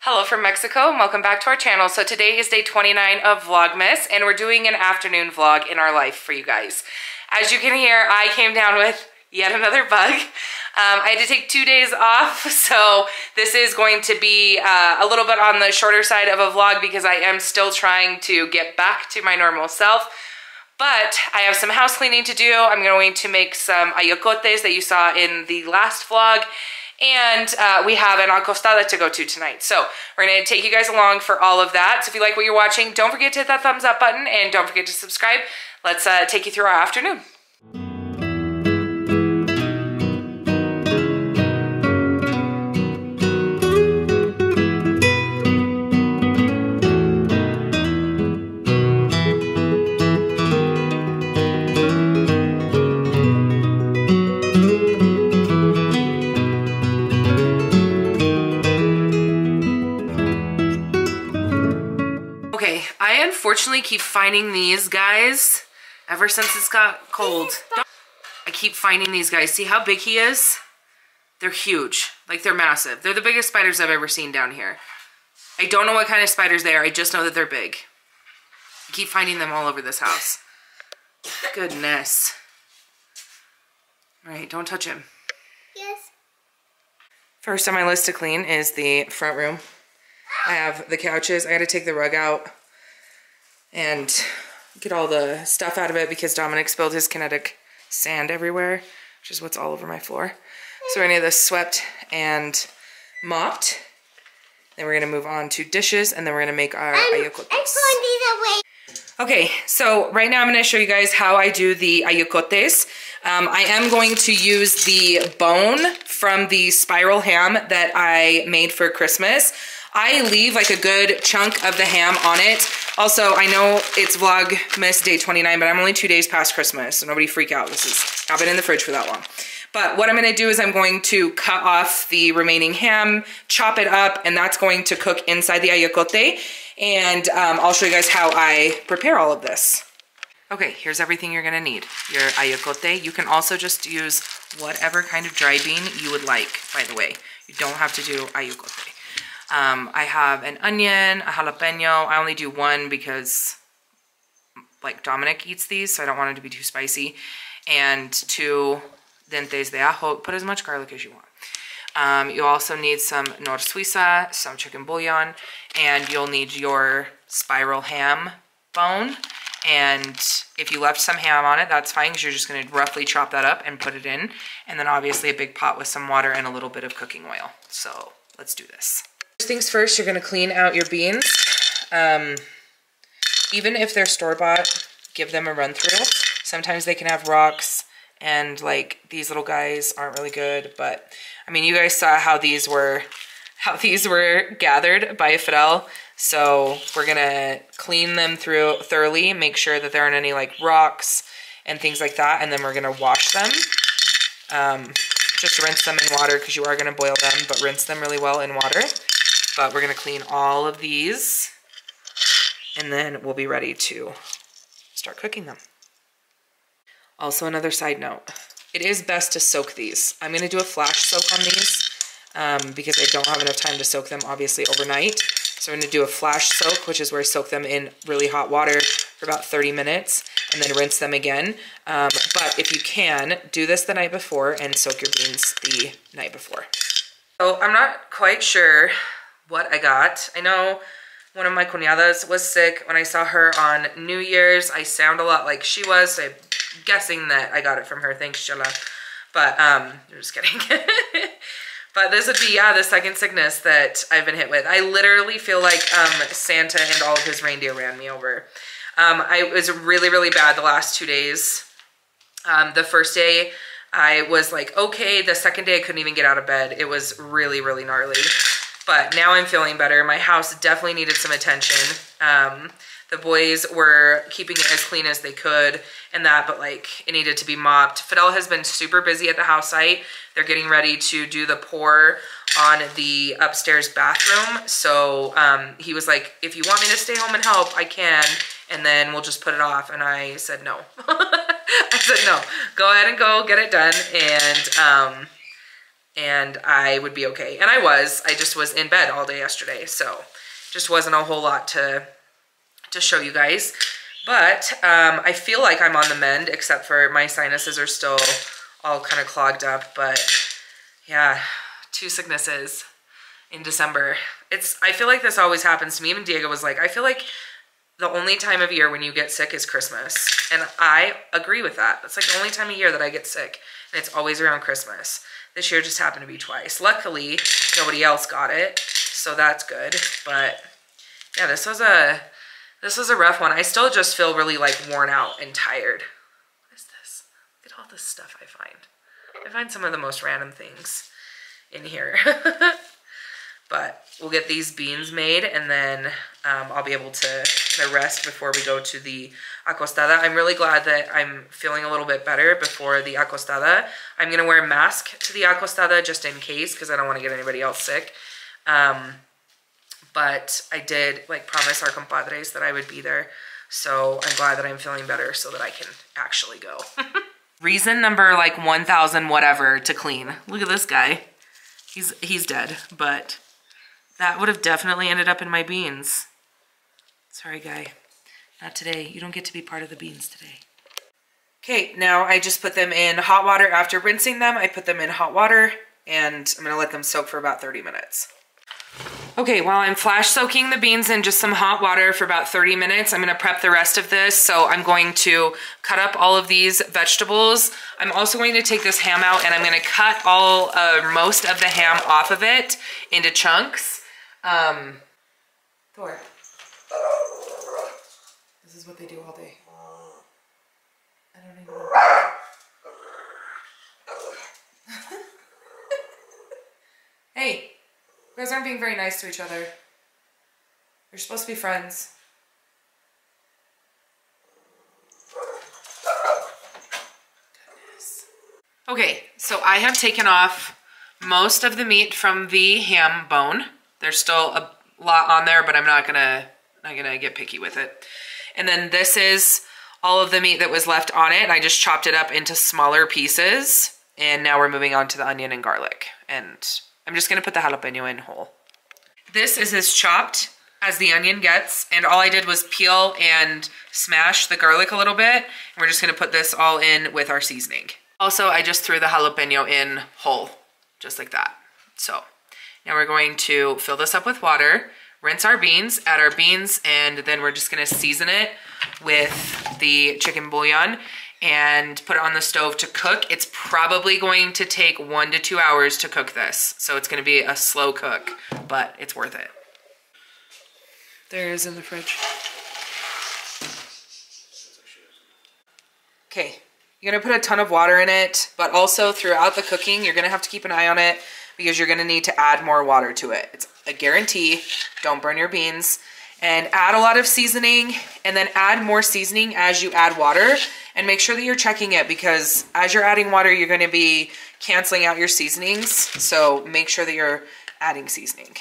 Hello from Mexico and welcome back to our channel. So today is day 29 of Vlogmas and we're doing an afternoon vlog in our life for you guys. As you can hear, I came down with yet another bug. I had to take 2 days off, so this is going to be a little bit on the shorter side of a vlog because I am still trying to get back to my normal self. But I have some house cleaning to do. I'm going to make some ayocotes that you saw in the last vlog. And we have an Acostada to go to tonight. So we're gonna take you guys along for all of that. So if you like what you're watching, don't forget to hit that thumbs up button and don't forget to subscribe. Let's take you through our afternoon. I unfortunately keep finding these guys ever since it's got cold. I keep finding these guys. See how big he is? They're huge. Like, they're massive. They're the biggest spiders I've ever seen down here. I don't know what kind of spiders they are. I just know that they're big. I keep finding them all over this house. Goodness. All right, don't touch him. Yes. First on my list to clean is the front room. I have the couches. I gotta take the rug out and get all the stuff out of it because Dominic spilled his kinetic sand everywhere, which is what's all over my floor. So we're gonna get this swept and mopped. Then we're gonna move on to dishes and then we're gonna make our ayocotes. Okay, so right now I'm gonna show you guys how I do the ayocotes. I am going to use the bone from the spiral ham that I made for Christmas. I leave like a good chunk of the ham on it. Also, I know it's Vlogmas day 29, but I'm only 2 days past Christmas, so nobody freak out. This has not been in the fridge for that long. But what I'm gonna do is I'm going to cut off the remaining ham, chop it up, and that's going to cook inside the ayocote. And I'll show you guys how I prepare all of this. Okay, here's everything you're gonna need. Your ayocote. You can also just use whatever kind of dry bean you would like, by the way. You don't have to do ayocote. I have an onion, a jalapeno. I only do one because like Dominic eats these, so I don't want it to be too spicy. And 2 dientes de ajo. Put as much garlic as you want. You also need some nor suiza, some chicken bouillon, and you'll need your spiral ham bone. And if you left some ham on it, that's fine because you're just going to roughly chop that up and put it in. And then obviously a big pot with some water and a little bit of cooking oil. So let's do this. First things first, you're gonna clean out your beans. Even if they're store-bought, give them a run through. Sometimes they can have rocks and like these little guys aren't really good, but I mean, you guys saw how these were gathered by Fidel. So we're gonna clean them through thoroughly, make sure that there aren't any like rocks and things like that, and then we're gonna wash them. Just rinse them in water because you are gonna boil them, but rinse them really well in water. But we're gonna clean all of these and then we'll be ready to start cooking them. Also, another side note, it is best to soak these. I'm gonna do a flash soak on these because I don't have enough time to soak them obviously overnight. So I'm gonna do a flash soak, which is where I soak them in really hot water for about 30 minutes and then rinse them again. But if you can, do this the night before and soak your beans the night before. So I'm not quite sure what I got. I know one of my cuñadas was sick. When I saw her on New Year's, I sound a lot like she was. So I'm guessing that I got it from her. Thanks, Shella. But I'm just kidding. But this would be, yeah, the second sickness that I've been hit with. I literally feel like Santa and all of his reindeer ran me over. It was really, really bad the last 2 days. The first day I was like, okay. The second day I couldn't even get out of bed. It was really, really gnarly. But now I'm feeling better. My house definitely needed some attention. The boys were keeping it as clean as they could and that, but like it needed to be mopped. Fidel has been super busy at the house site. They're getting ready to do the pour on the upstairs bathroom. So he was like, if you want me to stay home and help, I can. And then we'll just put it off. And I said, no. I said, no, go ahead and go get it done. And and I would be okay. And I just was in bed all day yesterday, so just wasn't a whole lot to show you guys. But I feel like I'm on the mend, except for my sinuses are still all kind of clogged up. But yeah, 2 sicknesses in December. I feel like this always happens to me. Even Diego was like, I feel like the only time of year when you get sick is Christmas. And I agree with that. That's like the only time of year that I get sick. And it's always around Christmas. This year just happened to be twice. Luckily, nobody else got it, so that's good. But yeah, this was a rough one. I still just feel really like worn out and tired. What is this? Look at all this stuff I find. I find some of the most random things in here. But we'll get these beans made, and then I'll be able to rest before we go to the Acostada. I'm really glad that I'm feeling a little bit better before the Acostada. I'm going to wear a mask to the Acostada just in case, because I don't want to get anybody else sick. But I did like promise our compadres that I would be there. So I'm glad that I'm feeling better so that I can actually go. Reason number like 1,000 whatever to clean. Look at this guy. He's dead, but that would have definitely ended up in my beans. Sorry, guy. Not today. You don't get to be part of the beans today. Okay, now I just put them in hot water. After rinsing them, I put them in hot water, and I'm going to let them soak for about 30 minutes. Okay, while I'm flash soaking the beans in just some hot water for about 30 minutes, I'm going to prep the rest of this. So I'm going to cut up all of these vegetables. I'm also going to take this ham out, and I'm going to cut most of the ham off of it into chunks. Thor. This is what they do all day. I don't even know. Hey, you guys aren't being very nice to each other. You're supposed to be friends. Goodness. Okay, so I have taken off most of the meat from the ham bone. There's still a lot on there, but I'm not gonna get picky with it. And then this is all of the meat that was left on it. I just chopped it up into smaller pieces. And now we're moving on to the onion and garlic. And I'm just gonna put the jalapeno in whole. This is as chopped as the onion gets. And all I did was peel and smash the garlic a little bit. And we're just gonna put this all in with our seasoning. Also, I just threw the jalapeno in whole, just like that. So now we're going to fill this up with water, rinse our beans, add our beans, and then we're just gonna season it with the chicken bouillon and put it on the stove to cook. It's probably going to take 1 to 2 hours to cook this. So it's gonna be a slow cook, but it's worth it. There it is in the fridge. Okay, you're gonna put a ton of water in it, but also throughout the cooking, you're gonna have to keep an eye on it because you're gonna need to add more water to it. It's a guarantee. Don't burn your beans. And add a lot of seasoning, and then add more seasoning as you add water, and make sure that you're checking it, because as you're adding water, you're gonna be canceling out your seasonings. So make sure that you're adding seasoning.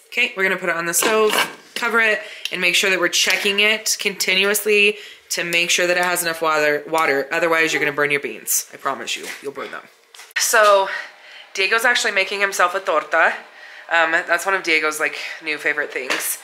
Okay, we're gonna put it on the stove, cover it, and make sure that we're checking it continuously to make sure that it has enough water. Otherwise, you're gonna burn your beans. I promise you, you'll burn them. So Diego's actually making himself a torta. That's one of Diego's like new favorite things.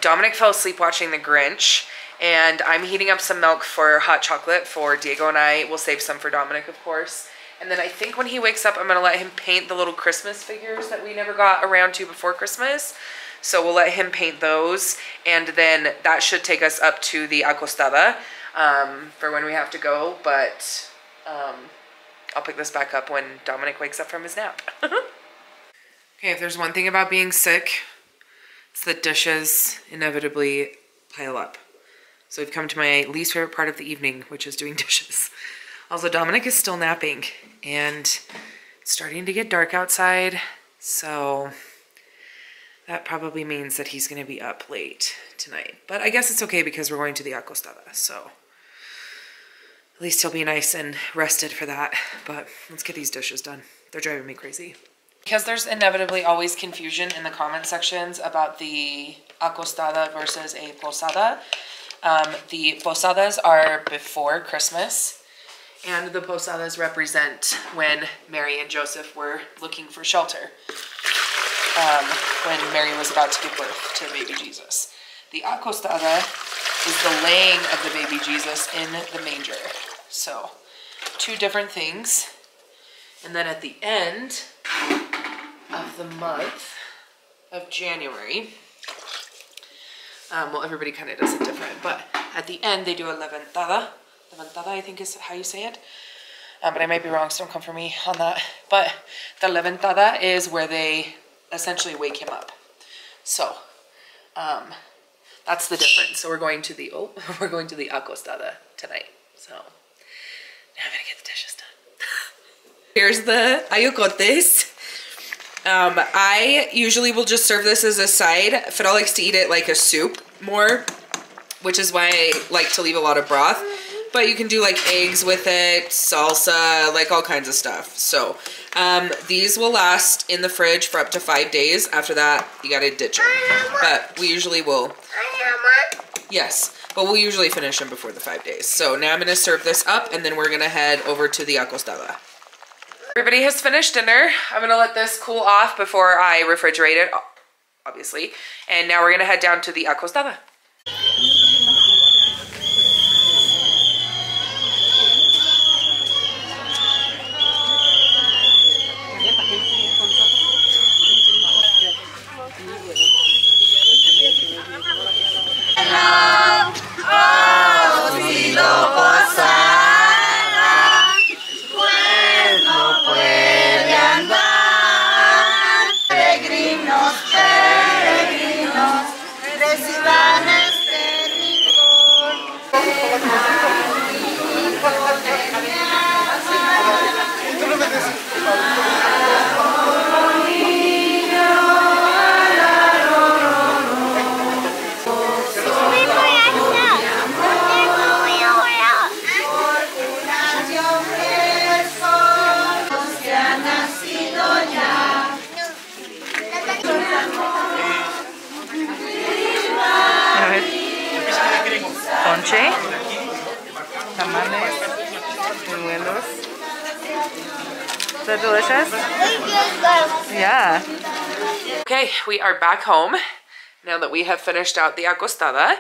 Dominic fell asleep watching The Grinch, and I'm heating up some milk for hot chocolate for Diego and I. We'll save some for Dominic, of course. And then I think when he wakes up, I'm gonna let him paint the little Christmas figures that we never got around to before Christmas. So we'll let him paint those, and then that should take us up to the Acostada for when we have to go. But I'll pick this back up when Dominic wakes up from his nap. Okay, if there's one thing about being sick, it's that dishes inevitably pile up. So we've come to my least favorite part of the evening, which is doing dishes. Also, Dominic is still napping, and it's starting to get dark outside, so that probably means that he's gonna be up late tonight. But I guess it's okay because we're going to the Acostada, so at least he'll be nice and rested for that. But let's get these dishes done. They're driving me crazy. Because there's inevitably always confusion in the comment sections about the Acostada versus a posada. The posadas are before Christmas, And the posadas represent when Mary and Joseph were looking for shelter. When Mary was about to give birth to baby Jesus. The Acostada is the laying of the baby Jesus in the manger. So, two different things. And then at the end of the month of January, well, everybody kind of does it different, but at the end they do a levantada. Levantada, I think is how you say it. But I might be wrong, so don't come for me on that. But the levantada is where they essentially wake him up. So, that's the difference. So we're going to the Acostada tonight. So now I'm gonna get the dishes done. Here's the Ayocotes. I usually will just serve this as a side. Fidel likes to eat it like a soup more, which is why I like to leave a lot of broth. But you can do like eggs with it, salsa, like all kinds of stuff. So these will last in the fridge for up to 5 days. After that, you gotta ditch them. But we usually will. Yes, but we'll usually finish them before the 5 days. So now I'm gonna serve this up and then we're gonna head over to the Acostada. Everybody has finished dinner. I'm gonna let this cool off before I refrigerate it, obviously. And now we're gonna head down to the Acostada. Ponche, tamales, buñuelos. Is that delicious? Yeah. Okay, we are back home now that we have finished out the Acostada,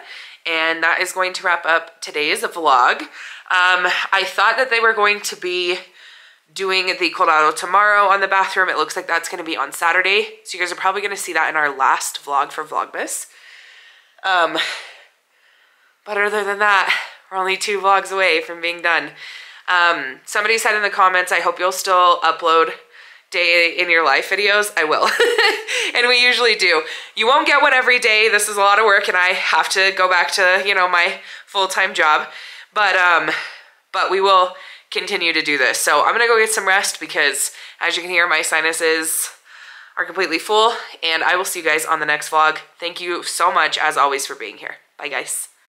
and that is going to wrap up today's vlog. I thought that they were going to be doing the colado tomorrow on the bathroom. It looks like that's going to be on Saturday, so you guys are probably going to see that in our last vlog for Vlogmas. But other than that, we're only 2 vlogs away from being done. Somebody said in the comments, I hope you'll still upload day in your life videos. I will. And we usually do. You won't get one every day. This is a lot of work and I have to go back to, you know, my full-time job. But we will continue to do this. So I'm gonna go get some rest because as you can hear, my sinuses are completely full, and I will see you guys on the next vlog. Thank you so much as always for being here. Bye guys.